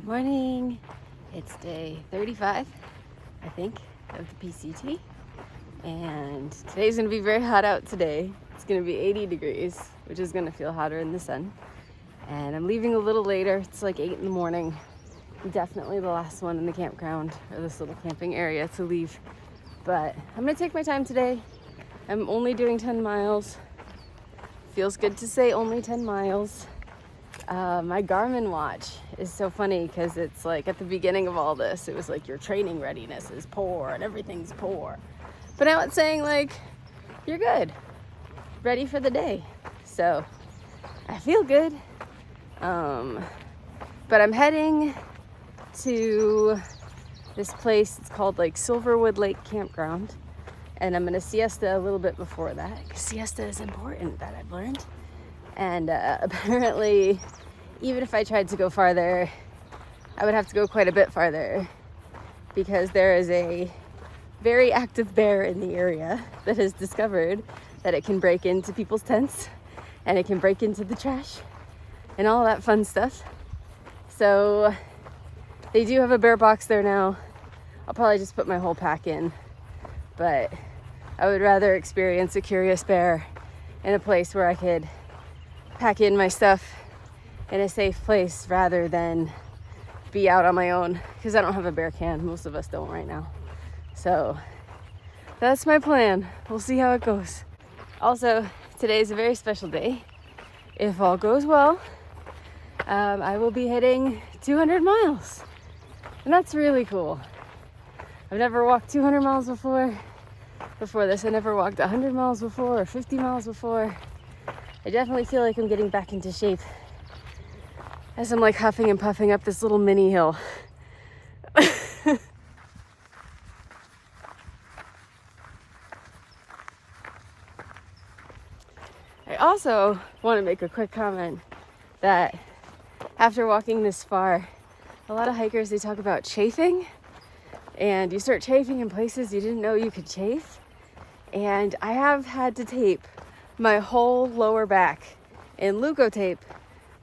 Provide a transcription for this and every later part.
Morning. It's day 35, I think, of the PCT. And today's gonna be very hot out today. It's gonna be 80 degrees, which is gonna feel hotter in the sun. And I'm leaving a little later. It's like 8 in the morning. I'm definitely the last one in the campground or this little camping area to leave. But I'm gonna take my time today. I'm only doing 10 miles. Feels good to say only 10 miles. My Garmin watch is so funny because it's like at the beginning of all this, it was like your training readiness is poor and everything's poor. But now it's saying like, you're good, ready for the day. So I feel good. But I'm heading to this place. It's called like Silverwood Lake Campground. And I'm gonna siesta a little bit before that, because siesta is important, that I've learned. And apparently, even if I tried to go farther, I would have to go quite a bit farther, because there is a very active bear in the area that has discovered that it can break into people's tents and it can break into the trash and all that fun stuff. So they do have a bear box there now. I'll probably just put my whole pack in, but I would rather experience a curious bear in a place where I could pack in my stuff in a safe place rather than be out on my own, because I don't have a bear can. Most of us don't right now. So that's my plan. We'll see how it goes. Also, today is a very special day. If all goes well, I will be hitting 200 miles. And that's really cool. I've never walked 200 miles before. Before this, I never walked 100 miles before or 50 miles before. I definitely feel like I'm getting back into shape as I'm like huffing and puffing up this little mini hill. I also want to make a quick comment that after walking this far, a lot of hikers, they talk about chafing, and you start chafing in places you didn't know you could chafe. And I have had to tape my whole lower back in Leukotape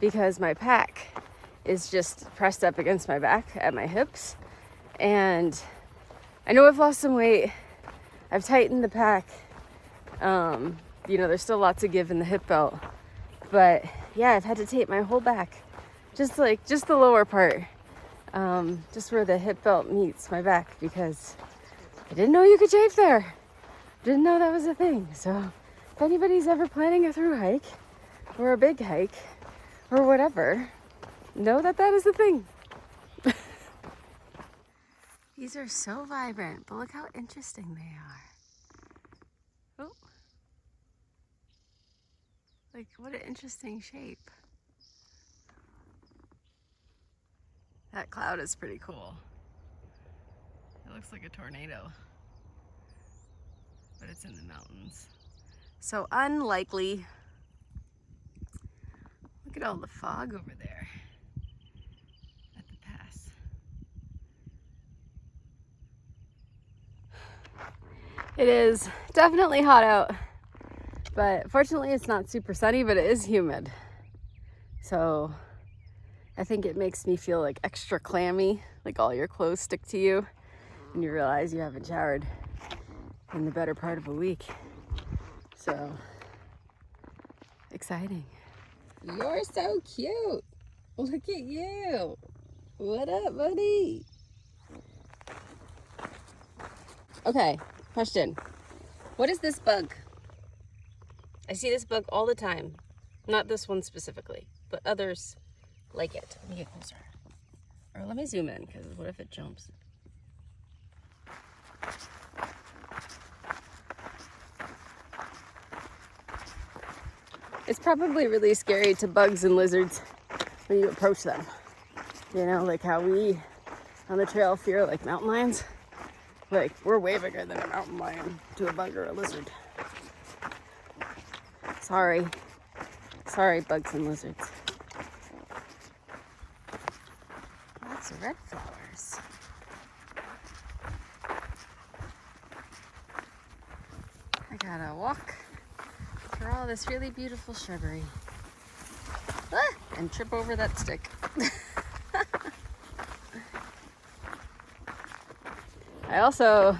because my pack is just pressed up against my back at my hips. And I know I've lost some weight. I've tightened the pack. There's still lots of give in the hip belt. But yeah, I've had to tape my whole back. Just the lower part. Just where the hip belt meets my back, because I didn't know you could chafe there. Didn't know that was a thing. So if anybody's ever planning a through hike or a big hike or whatever, know that that is a thing. These are so vibrant, but look how interesting they are. Oh. Like, what an interesting shape. That cloud is pretty cool. It looks like a tornado, but it's in the mountains. So unlikely. Look at all the fog over there at the pass. It is definitely hot out, but fortunately it's not super sunny, but it is humid. So I think it makes me feel like extra clammy, like all your clothes stick to you and you realize you haven't showered in the better part of a week. So exciting. You're so cute. Look at you. What up, buddy? Okay, question. What is this bug? I see this bug all the time. Not this one specifically, but others like it. Let me get closer. Or let me zoom in, because what if it jumps? It's probably really scary to bugs and lizards when you approach them. You know, like how we on the trail fear like mountain lions. Like, we're way bigger than a mountain lion to a bug or a lizard. Sorry, bugs and lizards. Lots of red flowers. I gotta walk through all this really beautiful shrubbery. And trip over that stick. I also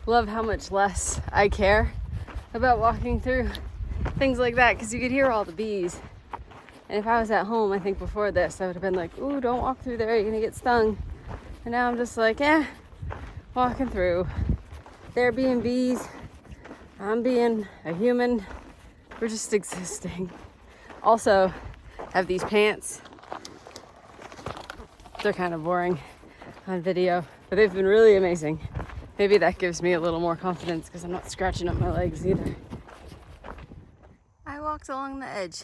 love how much less I care about walking through things like that, because you could hear all the bees. And if I was at home, I think before this, I would have been like, ooh, don't walk through there, you're gonna get stung. And now I'm just like, walking through. They're being bees, I'm being a human. We're just existing. Also, have these pants. They're kind of boring on video, but they've been really amazing. Maybe that gives me a little more confidence because I'm not scratching up my legs either. I walked along the edge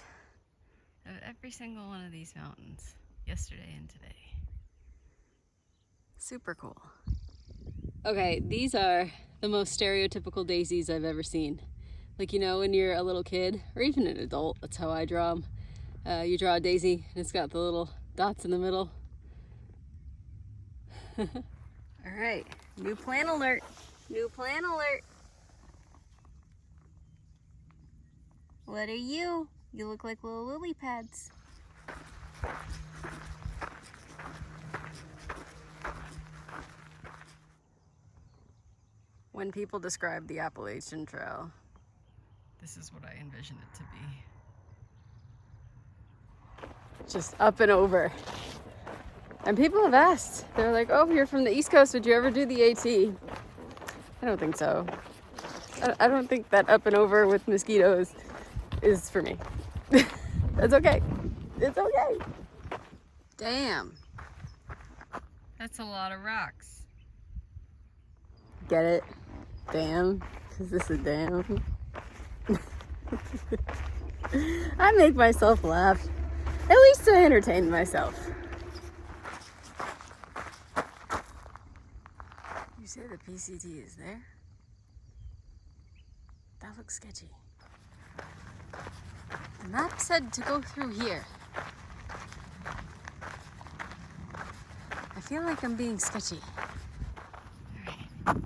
of every single one of these mountains yesterday and today. Super cool. Okay, these are the most stereotypical daisies I've ever seen. Like, you know, when you're a little kid, or even an adult, that's how I draw them. You draw a daisy and it's got the little dots in the middle. All right, new plant alert. New plant alert. What are you? You look like little lily pads. When people describe the Appalachian Trail, this is what I envision it to be. Just up and over. And people have asked, they're like, oh, you're from the East Coast, would you ever do the AT? I don't think so. I don't think that up and over with mosquitoes is for me. That's okay. It's okay. Damn. That's a lot of rocks. Get it? Damn. Is this a damn? I make myself laugh. At least I entertain myself. You say the PCT is there? That looks sketchy. The map said to go through here. I feel like I'm being sketchy. All right.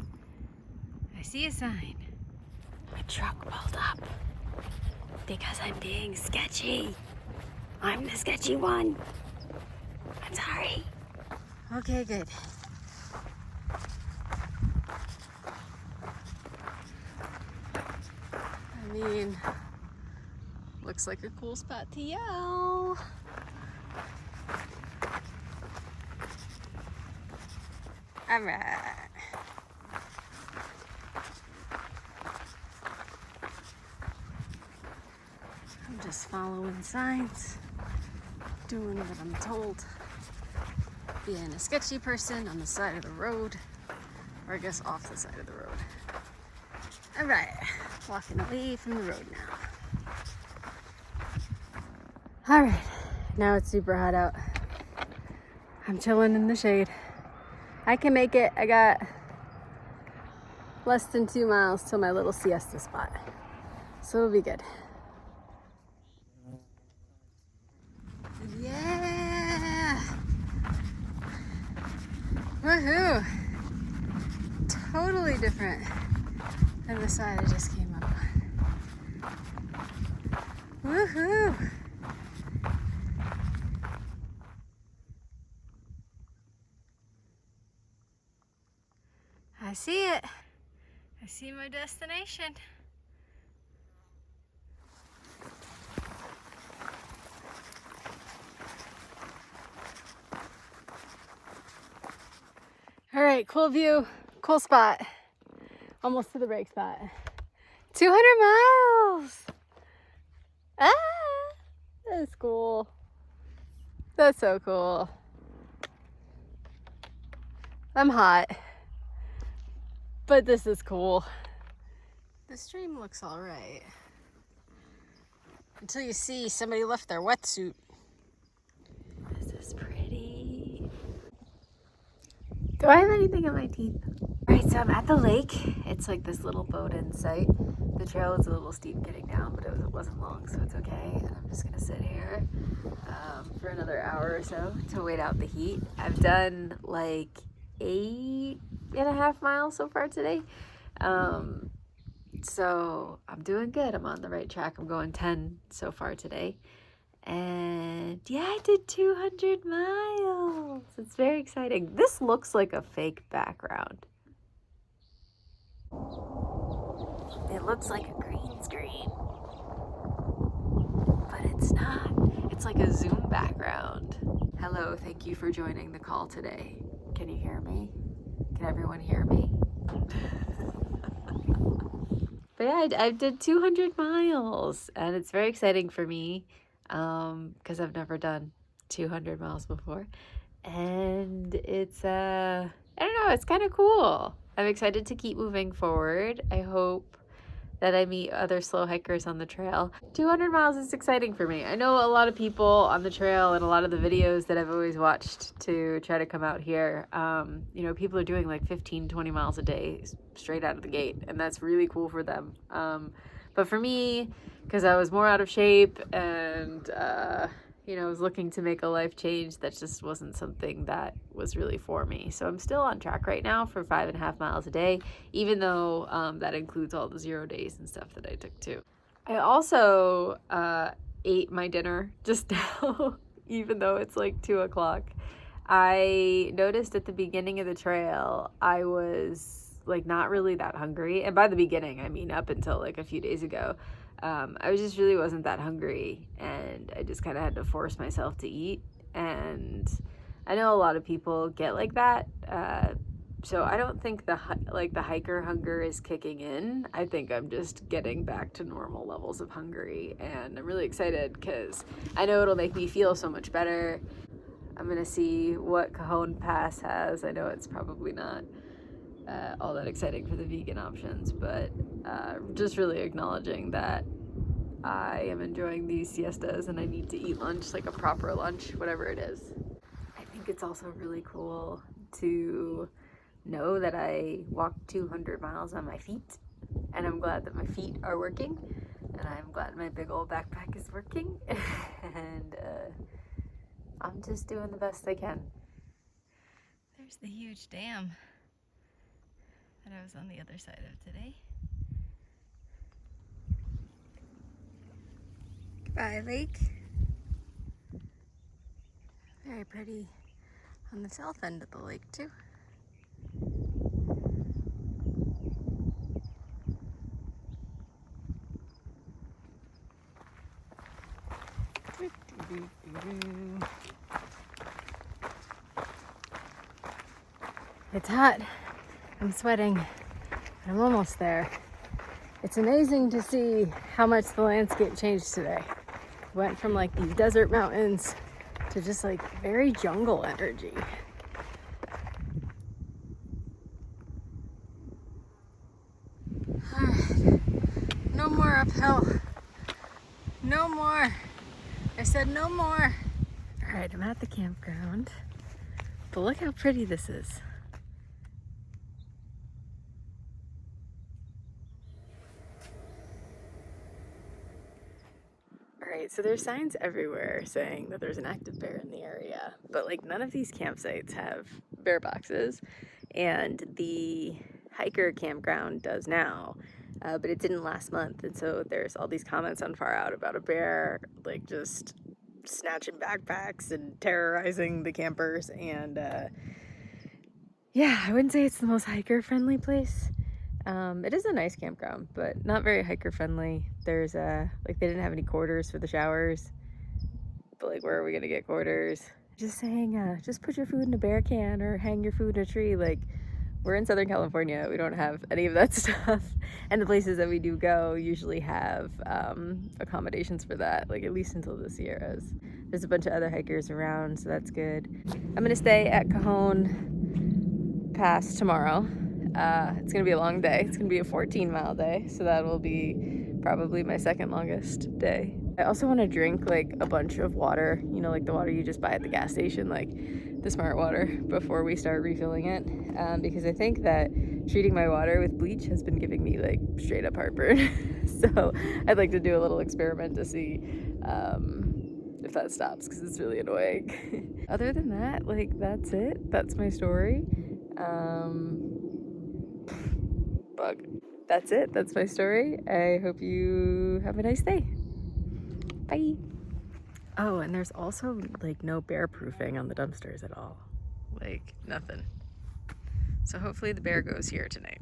I see a sign. My truck pulled up because I'm being sketchy. I'm the sketchy one. I'm sorry. Okay, good. I mean, looks like a cool spot to yell. All right. I'm just following signs, doing what I'm told, being a sketchy person on the side of the road, or I guess off the side of the road. All right, walking away from the road now. All right, now it's super hot out. I'm chilling in the shade. I can make it. I got less than 2 miles till my little siesta spot, so it'll be good. Yeah! Woohoo! Totally different than the side I just came up on. Woohoo! I see it. I see my destination. All right, cool view, cool spot. Almost to the break spot. 200 miles. Ah, that's cool. That's so cool. I'm hot, but this is cool. The stream looks all right. Until you see somebody left their wetsuit. This is pretty. Do I have anything in my teeth? All right, so I'm at the lake. It's like this little boat in sight. The trail is a little steep getting down, but it wasn't long, so it's okay. And I'm just gonna sit here for another hour or so to wait out the heat. I've done like 8.5 miles so far today. So I'm doing good. I'm on the right track. I'm going 10 so far today. And yeah, I did 200 miles. It's very exciting. This looks like a fake background. It looks like a green screen, but it's not. It's like a Zoom background. Hello, thank you for joining the call today. Can you hear me? Can everyone hear me? But yeah, I did 200 miles, and it's very exciting for me because I've never done 200 miles before. And it's, I don't know, it's kind of cool. I'm excited to keep moving forward. I hope that I meet other slow hikers on the trail. 200 miles is exciting for me. I know a lot of people on the trail and a lot of the videos that I've always watched to try to come out here, you know, people are doing like 15, 20 miles a day straight out of the gate, and that's really cool for them. But for me, because I was more out of shape and, you know, I was looking to make a life change, that just wasn't something that was really for me. So I'm still on track right now for 5.5 miles a day, even though that includes all the 0 days and stuff that I took too. I also ate my dinner just now, even though it's like 2 o'clock. I noticed at the beginning of the trail, I was like not really that hungry. And by the beginning, I mean up until like a few days ago. I just really wasn't that hungry, and I just kind of had to force myself to eat. And I know a lot of people get like that, so I don't think the hiker hunger is kicking in. I think I'm just getting back to normal levels of hungry, and I'm really excited because I know it'll make me feel so much better. I'm gonna see what Cajon Pass has. I know it's probably not all that exciting for the vegan options, but just really acknowledging that I am enjoying these siestas and I need to eat lunch, like a proper lunch, whatever it is. I think it's also really cool to know that I walked 200 miles on my feet, and I'm glad that my feet are working, and I'm glad my big old backpack is working, and I'm just doing the best I can. There's the huge dam that I was on the other side of today. Goodbye, lake. Very pretty on the south end of the lake, too. It's hot. I'm sweating. I'm almost there. It's amazing to see how much the landscape changed today. Went from like these desert mountains to just like very jungle energy. All right, no more uphill. No more. I said no more. All right, I'm at the campground, but look how pretty this is. Alright, so there's signs everywhere saying that there's an active bear in the area, but like none of these campsites have bear boxes, and the hiker campground does now, but it didn't last month, and so there's all these comments on Far Out about a bear like just snatching backpacks and terrorizing the campers, and yeah, I wouldn't say it's the most hiker friendly place. It is a nice campground, but not very hiker friendly. There's like they didn't have any quarters for the showers, but like where are we gonna get quarters? Just saying, just put your food in a bear can or hang your food in a tree. Like, we're in Southern California, we don't have any of that stuff, and the places that we do go usually have accommodations for that, like at least until the Sierras. There's a bunch of other hikers around, so that's good. I'm gonna stay at Cajon Pass tomorrow. It's gonna be a long day. It's gonna be a 14-mile day, so that will be probably my second longest day. I also want to drink like a bunch of water, you know, like the water you just buy at the gas station, like the Smart Water, before we start refilling it, because I think that treating my water with bleach has been giving me like straight up heartburn. So I'd like to do a little experiment to see if that stops, because it's really annoying. Other than that, like, that's it. That's my story. Bug. That's it. That's my story. I hope you have a nice day. Bye. Oh, and there's also like no bear proofing on the dumpsters at all. Like nothing. So hopefully the bear goes here tonight.